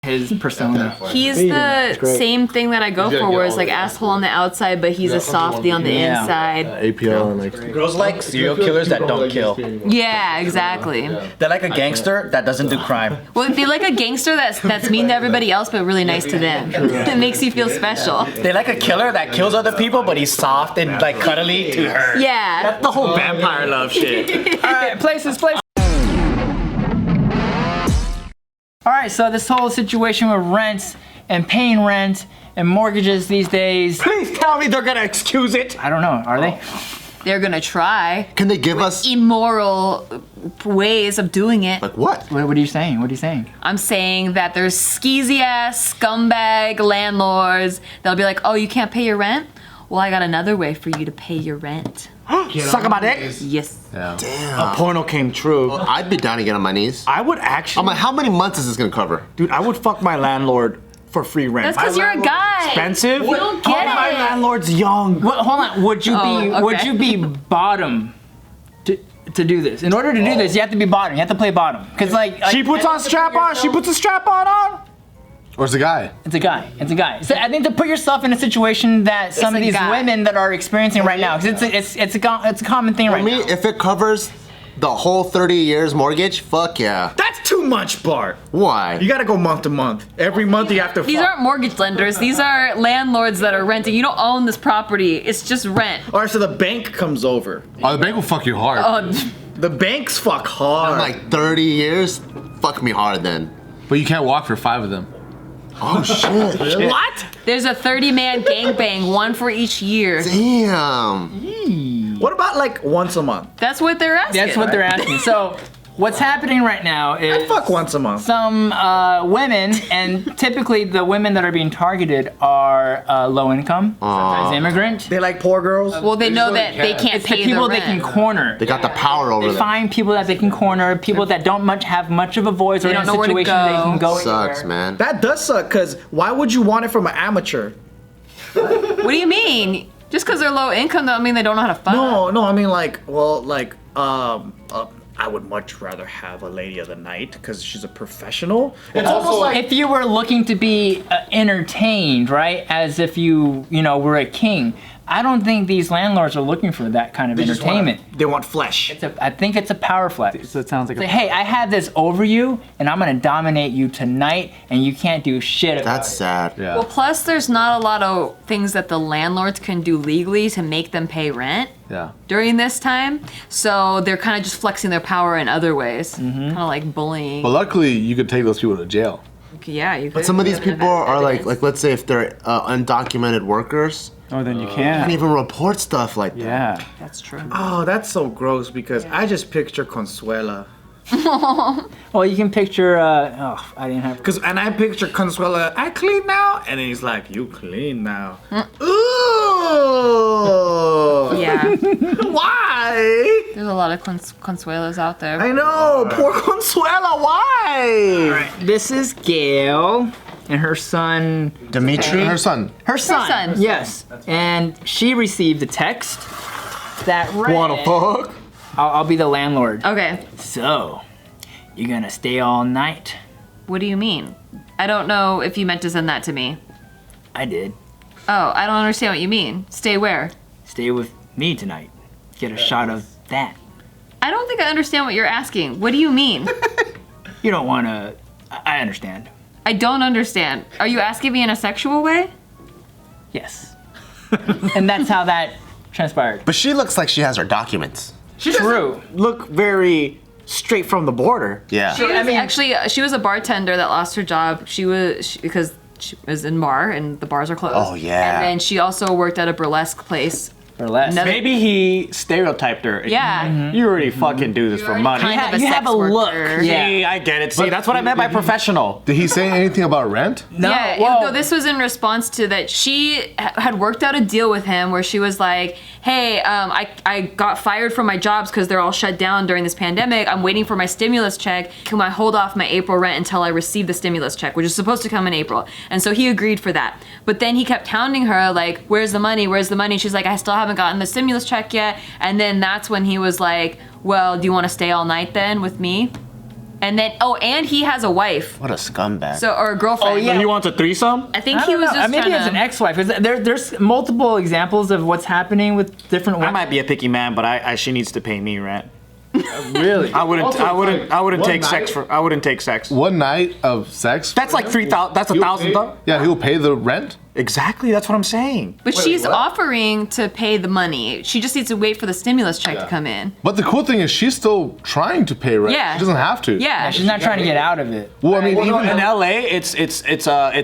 his persona. He's the same thing that I go for, where it's like asshole on the outside, but he's a softie on the inside. APL and like Girls like serial killers that don't kill. Yeah, exactly. They like a gangster that doesn't do crime. Well, if you like a gangster that's mean to everybody else, but really nice to them, it makes you feel special. They like a killer that kills other people, but he's soft and like cuddly to her. Yeah. That's the whole vampire love shit. All right, places. All right, so this whole situation with rents and paying rent and mortgages these days. Please tell me they're gonna excuse it. I don't know, are they? They're gonna try. Can they give us Immoral ways of doing it. like what? What are you saying? What are you saying? I'm saying that there's skeezy ass scumbag landlords. They'll be like, oh, you can't pay your rent? Well, I got another way for you to pay your rent. Suck my dick. Yes. Damn. A porno came true. I'd be down to get on my knees. I would actually. I'm like, how many months is this gonna cover? Dude, I would fuck my landlord for free rent. That's because you're a guy. Expensive? You don't get My it. landlord's young. Hold on. Would you be bottom to do this? In order to do this, you have to be bottom. You have to play bottom. Cause like She puts on strap on. She puts a strap on. Or is the guy? It's a guy. So I think to put yourself in a situation that some of these women that are experiencing right now, because it's a common thing right For me, now. if it covers the whole 30 years mortgage, fuck yeah. That's too much, Bart. Why? You gotta go month to month. Every month you have to These fuck. aren't mortgage lenders. These are landlords that are renting. You don't own this property. It's just rent. Alright, so the bank comes over. Oh, the bank will fuck you hard. Oh, The banks fuck hard. I'm like 30 years? Fuck me hard then. But you can't walk for 5 of them. Oh shit. what? there's a 30-man gangbang, one for each year. Damn. What about like once a month? That's what they're asking. That's what they're asking. So what's happening right now I is fuck once a month. some women, and typically the women that are being targeted are low income, sometimes immigrant. They like poor girls. Well, they know that they can't It's the pay people the they rent. can corner. They got the power over They them. find people that they can corner, people that don't have much of a voice, or They in a don't know where to situation they go. can go Sucks, anywhere. man. That does suck, cause why would you want it from an amateur? What do you mean? Just because they're low income doesn't mean they don't know how to fuck. No, I mean like, well, like, I would much rather have a lady of the night because she's a professional. It's almost like If you were looking to be entertained, right, as if you were a king, I don't think these landlords are looking for that kind of entertainment. they want flesh. I think it's a power flex. So it sounds like Say, hey, I have this over you, and I'm gonna dominate you tonight, and you can't do shit about That's it. sad. Yeah. Well, plus there's not a lot of things that the landlords can do legally to make them pay rent Yeah. during this time. So they're kind of just flexing their power in other ways. Mm-hmm. Kind of like bullying. But luckily, you could take those people to jail. Yeah, you could. But some of these people are like let's say if they're undocumented workers, Oh, then you can't can't. even report stuff like that. Yeah. That's true. Oh, that's so gross because I just picture Consuela. Well, you can picture. I didn't have. And I picture Consuela, I clean now, and then he's like, you clean now. Ooh. Yeah. Why? There's a lot of Consuelos out there. I know, poor Consuela. Why? This is Gail and her son. Dimitri? Her son. Her son. son. Yes. And she received a text that read. Wanna fuck? I'll be the landlord. Okay. So, you gonna stay all night? What do you mean? I don't know if you meant to send that to me. I did. Oh, I don't understand what you mean. Stay where? Stay with me tonight. Get a shot of that. I don't think I understand what you're asking. What do you mean? You don't wanna. I understand. I don't understand. Are you asking me in a sexual way? Yes. And that's how that transpired. But she looks like she has her documents. She doesn't True. look very straight from the border. Yeah. Actually, she was a bartender that lost her job. Because she was in bar and the bars are closed. Oh, yeah. And then she also worked at a burlesque place. Burlesque. Another- Maybe he stereotyped her. Yeah. You already fucking do this for money. Kind of you a have sex a look. worker. Yeah. See, I get it. See, that's what I meant by professional. Did he say anything about rent? No. Yeah, Well, no, this was in response to that she had worked out a deal with him where she was like, hey, I got fired from my jobs because they're all shut down during this pandemic. I'm waiting for my stimulus check. Can I hold off my April rent until I receive the stimulus check, which is supposed to come in April? And so he agreed for that. But then he kept hounding her like, where's the money? Where's the money? She's like, I still haven't gotten the stimulus check yet. And then that's when he was like, well, do you want to stay all night then with me? And then, and he has a wife. What a scumbag. So, or a girlfriend. Oh, yeah. He wants a threesome? I think I he don't was know. just Maybe trying it's an ex-wife. 'Cause there's multiple examples of what's happening with different I women. might be a picky man, but she needs to pay me rent. Really? I wouldn't Also, like, take one sex night- for I wouldn't take sex. One night of sex. That's like 3,000. That's $1,000. Yeah, he'll pay the rent. Exactly. That's what I'm saying. But she's what? offering to pay the money. She just needs to wait for the stimulus check to come in. But the cool thing is she's still trying to pay rent. Yeah. She doesn't have to. Yeah. She's not trying to get out of it. Well, I mean, even in LA, it's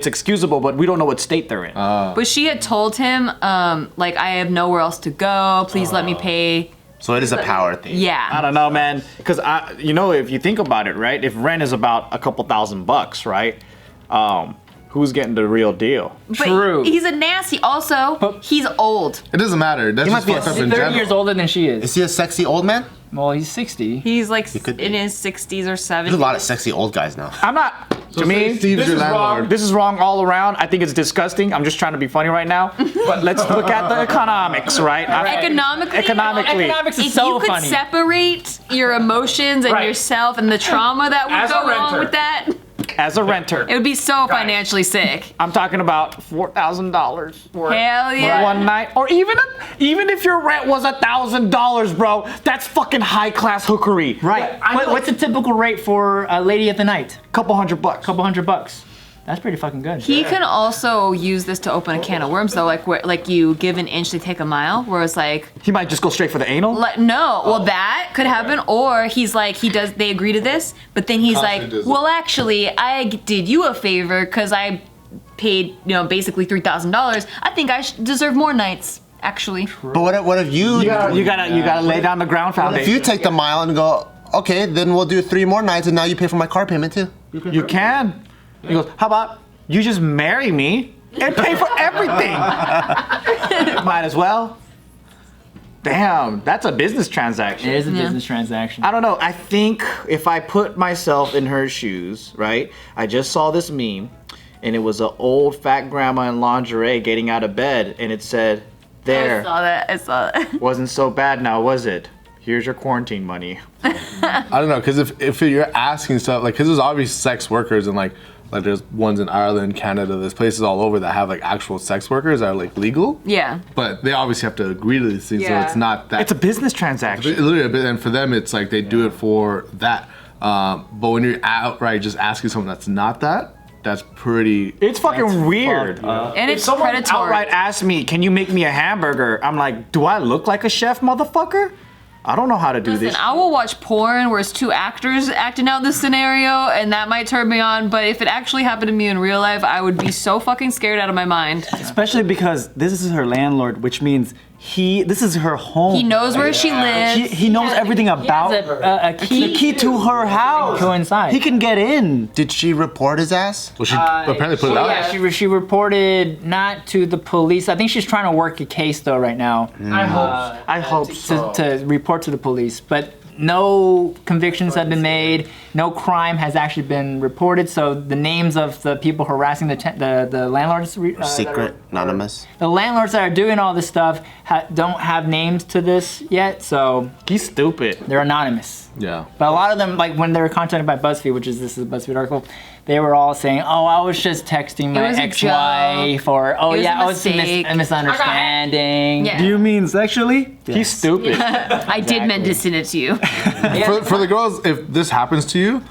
excusable, but we don't know what state they're in. But she had told him, like, I have nowhere else to go. Please let me pay. So it is a power thing. I Yeah. don't know, man. Because if you think about it, right? If rent is about a couple $1,000, right? Who's getting the real deal? But True. he's a nasty. Also, he's old. it doesn't matter. That's just might be fucked a up He's in 30 general. years older than she is. Is he a sexy old man? Well, he's 60. He's like could be. in his 60s or 70s. There's a lot of sexy old guys now. I'm not. So to say me, Steve's this your is wrong. landlord. This is wrong all around. I think it's disgusting. I'm just trying to be funny right now. But let's look at the economics, right? Economically, Economics is if so you could funny. separate your emotions and Right. yourself and the trauma that would As a go along renter. with that, As a renter, it would be so financially sick. I'm talking about $4,000 for Hell for yeah. one night, or even if your rent was $1,000, bro, that's fucking high class hookery. Right. What's the typical rate for a lady at the night? Couple $100. Couple $100. That's pretty fucking good. He can also use this to open a can of worms, though. Like you give an inch, they take a mile. Where it's like, He might just go straight for the anal. no, well that could happen. Or he's like, they agree to this, but then he's like, Constantly does it. well, actually, I did you a favor because I paid, basically $3,000. I think I deserve more nights. Actually, But what if you You gotta lay down the ground if foundation. you take the mile and go, okay, then we'll do 3 more nights and now you pay for my car payment too. You can. He goes, how about you just marry me and pay for everything? Might as well. Damn, that's a business transaction. It is a business transaction. I don't know. I think if I put myself in her shoes, right? I just saw this meme, and it was an old fat grandma in lingerie getting out of bed, and it said, "There, I saw that. wasn't so bad now, was it? Here's your quarantine money." I don't know, because if you're asking stuff, like, because there's obviously sex workers and like there's ones in Ireland, Canada, there's places all over that have like actual sex workers that are like legal. Yeah. But they obviously have to agree to these things, Yeah. so it's not that. It's a business transaction. Literally, and for them, it's like they do it for that. But when you're outright just asking someone that's not that, that's pretty. It's fucking weird. And If it's someone predatory. outright asks me, "Can you make me a hamburger?" I'm like, "Do I look like a chef, motherfucker? I don't know how to do Listen, this." I will watch porn where it's 2 actors acting out this scenario, and that might turn me on. But if it actually happened to me in real life, I would be so fucking scared out of my mind. Especially because this is her landlord, which means this is her home. He knows where she lives. He knows everything about He has her. a The key. key to her house. Go inside. He can get in. Did she report his ass? Well, she apparently put it out. Yeah, she reported not to the police. I think she's trying to work a case though right now. I hope so. To report to the police, but no convictions have been made. No crime has actually been reported. So the names of the people harassing the landlords, Secret, anonymous. the landlords that are doing all this stuff don't have names to this yet. So He's stupid. they're anonymous. Yeah. But a lot of them, like when they were contacted by BuzzFeed, this is a BuzzFeed article, they were all saying, "Oh, I was just texting my was a ex-wife," or "Oh It was yeah, a it was mistake. a misunderstanding." Yeah. Do you mean sexually? He's stupid. I did meant to send it to you. For the girls, if this happens to you,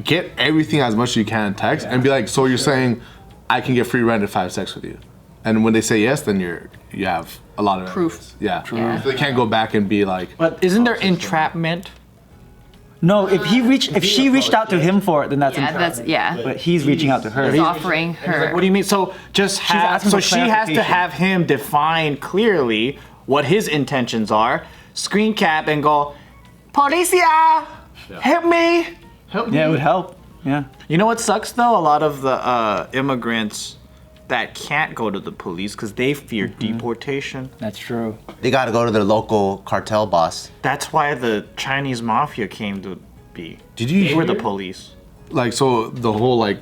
get everything as much as you can in text and be like, "So you're saying I can get free rent if I have sex with you?" And when they say yes, then you have a lot of Proof. evidence. Yeah. Yeah. They can't go back and be like, But isn't there entrapment? No, if she reached out to him for it, then that's Yeah, entrapment. yeah. But he's reaching out to her. He's offering her. What do you mean? So just have. asking So for she has to clarification. have him define clearly what his intentions are. Screen cap and go, "Policia, help me." Yeah, it would help. Yeah. You know what sucks though? A lot of the immigrants that can't go to the police because they fear deportation. That's true. They gotta go to their local cartel boss. That's why the Chinese mafia came to be. Did you They were the hear- police. like, so the whole like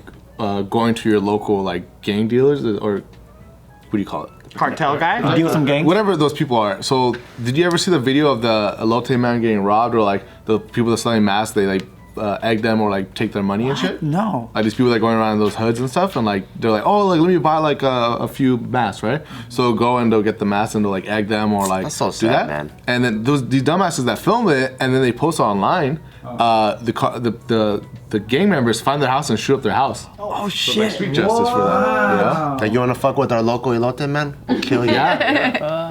going to your local like gang dealers, or what do you call it? Cartel guy? Deal with some gangs. Whatever those people are. So did you ever see the video of the elote man getting robbed, or like the people that selling masks? They like egg them or like take their money and shit? No. Like these people that going around in those hoods and stuff, and like they're like, oh, like let me buy like a few masks, right? So they'll go and they'll get the masks and they'll like egg them or like That's so do sad, that. man. And then these dumbasses that film it and then they post it online, the gang members find their house and shoot up their house. Oh So like shit. street justice for that. You know? Like, you wanna fuck with our local elote, man? We'll kill you.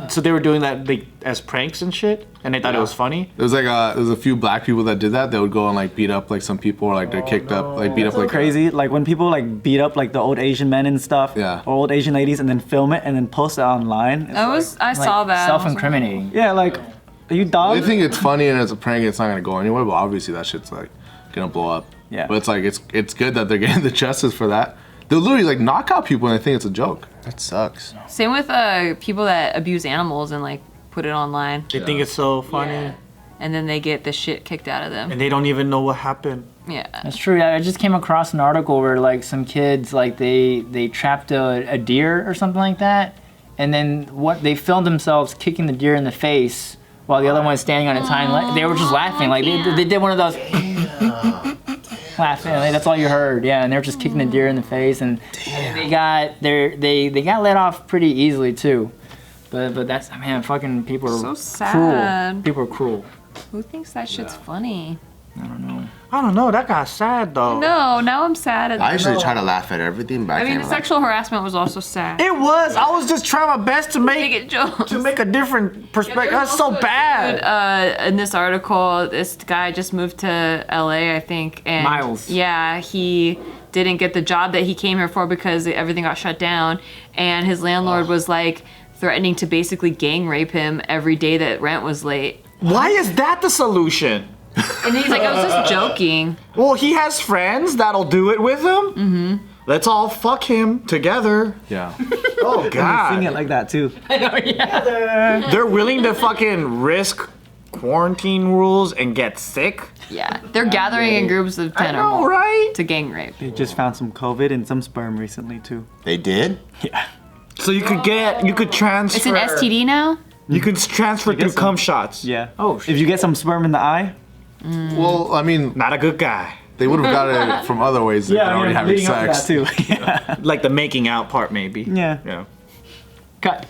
So they were doing that like as pranks and shit, and they thought it was funny. There was like there was a few black people that did that. They would go and like beat up like some people, or like they're kicked up, like beat up like Crazy, like when people like beat up like the old Asian men and stuff, Yeah. or old Asian ladies, and then film it and then post it online. I saw that. Self-incriminating. Yeah, like, are you dumb? They think it's funny and it's a prank. It's not gonna go anywhere, but obviously that shit's like gonna blow up. Yeah. But it's like it's good that they're getting the justice for that. They'll literally like knock out people and they think it's a joke. That sucks. Same with people that abuse animals and like put it online. They think it's so funny, Yeah. And then they get the shit kicked out of them. and they don't even know what happened. Yeah. That's true. I just came across an article where like some kids like they trapped a deer or something like that, and then what they filmed themselves kicking the deer in the face while the other one was standing on its hind leg. They were just laughing like they did one of those laughing. Like, that's all you heard. Yeah, and they were just kicking the deer in the face, and they got let off pretty easily too. But that's, man, fucking people are So sad. cruel. People are cruel. Who thinks that shit's funny? I don't know. That got sad though. No, now I'm sad. I usually try to laugh at everything, but I, I mean, can't the laugh. sexual harassment was also sad. It was. I was just trying my best to Make make it jokes. to make a different perspective. There's That's so also a bad. dude, in this article, this guy just moved to LA, I think, and Miles. Yeah, he didn't get the job that he came here for because everything got shut down, and his landlord was like threatening to basically gang rape him every day that rent was late. Why is that the solution? And he's like, I was just joking. Well, he has friends that'll do it with him. Mm-hmm. Let's all fuck him together. Yeah. Oh Sing it God. like that too. They're willing to fucking risk quarantine rules and get sick. Yeah, they're gathering in groups of 10 I or know, more right? to gang rape. They just found some COVID and some sperm recently too. They did? Yeah. So you could transfer. It's an STD now? You could transfer through so. cum shots. Yeah. Oh, If you get some sperm in the eye. Well, I mean, Not a good guy. they would have got it from other ways. They're already having leading up to sex. that too. Yeah. Like the making out part, maybe. Yeah. Yeah. cut.